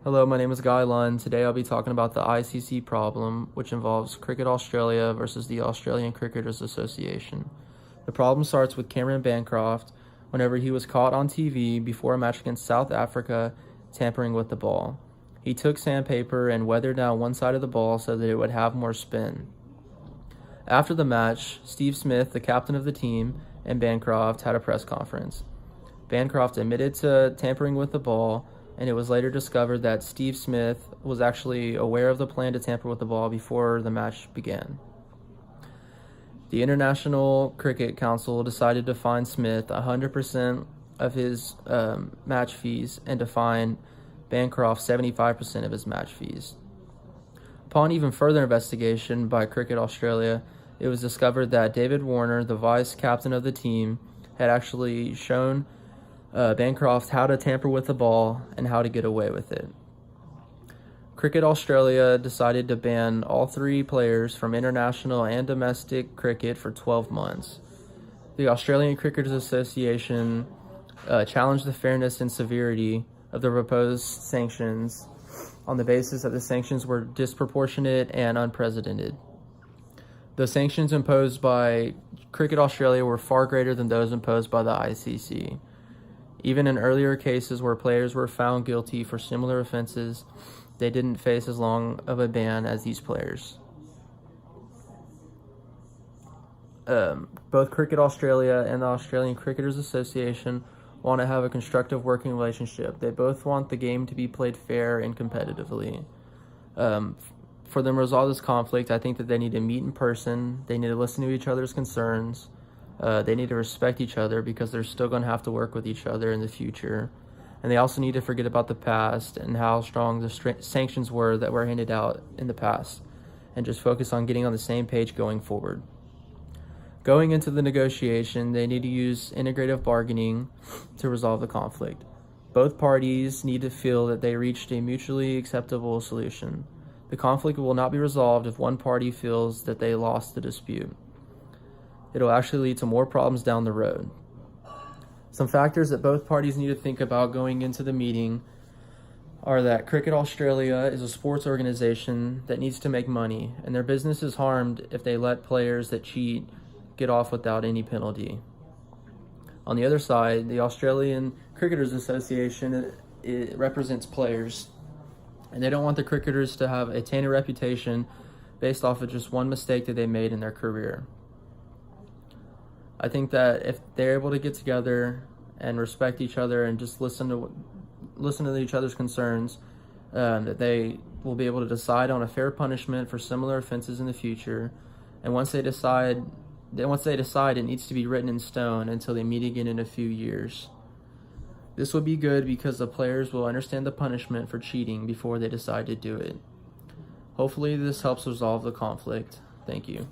Hello, my name is Guy Lund. Today I'll be talking about the ICC problem, which involves Cricket Australia versus the Australian Cricketers Association. The problem starts with Cameron Bancroft whenever he was caught on TV before a match against South Africa tampering with the ball. He took sandpaper and weathered down one side of the ball so that it would have more spin. After the match, Steve Smith, the captain of the team, and Bancroft had a press conference. Bancroft admitted to tampering with the ball, and it was later discovered that Steve Smith was actually aware of the plan to tamper with the ball before the match began. The International Cricket Council decided to fine Smith 100% of his match fees and to fine Bancroft 75% of his match fees. Upon even further investigation by Cricket Australia, it was discovered that David Warner, the vice captain of the team, had actually shown Bancroft how to tamper with the ball and how to get away with it. Cricket Australia decided to ban all three players from international and domestic cricket for 12 months. The Australian Cricketers Association challenged the fairness and severity of the proposed sanctions on the basis that the sanctions were disproportionate and unprecedented. The sanctions imposed by Cricket Australia were far greater than those imposed by the ICC. Even in earlier cases where players were found guilty for similar offenses, they didn't face as long of a ban as these players. Both Cricket Australia and the Australian Cricketers Association want to have a constructive working relationship. They both want the game to be played fair and competitively. For them to resolve this conflict, I think that they need to meet in person. They need to listen to each other's concerns. They need to respect each other because they're still going to have to work with each other in the future. And they also need to forget about the past and how strong the sanctions were that were handed out in the past and just focus on getting on the same page going forward. Going into the negotiation, they need to use integrative bargaining to resolve the conflict. Both parties need to feel that they reached a mutually acceptable solution. The conflict will not be resolved if one party feels that they lost the dispute. It'll actually lead to more problems down the road. Some factors that both parties need to think about going into the meeting are that Cricket Australia is a sports organization that needs to make money, and their business is harmed if they let players that cheat get off without any penalty. On the other side, the Australian Cricketers Association, it represents players, and they don't want the cricketers to have a tainted reputation based off of just one mistake that they made in their career. I think that if they're able to get together and respect each other and just listen to each other's concerns, that they will be able to decide on a fair punishment for similar offenses in the future. And once they decide, it needs to be written in stone until they meet again in a few years. This would be good because the players will understand the punishment for cheating before they decide to do it. Hopefully this helps resolve the conflict. Thank you.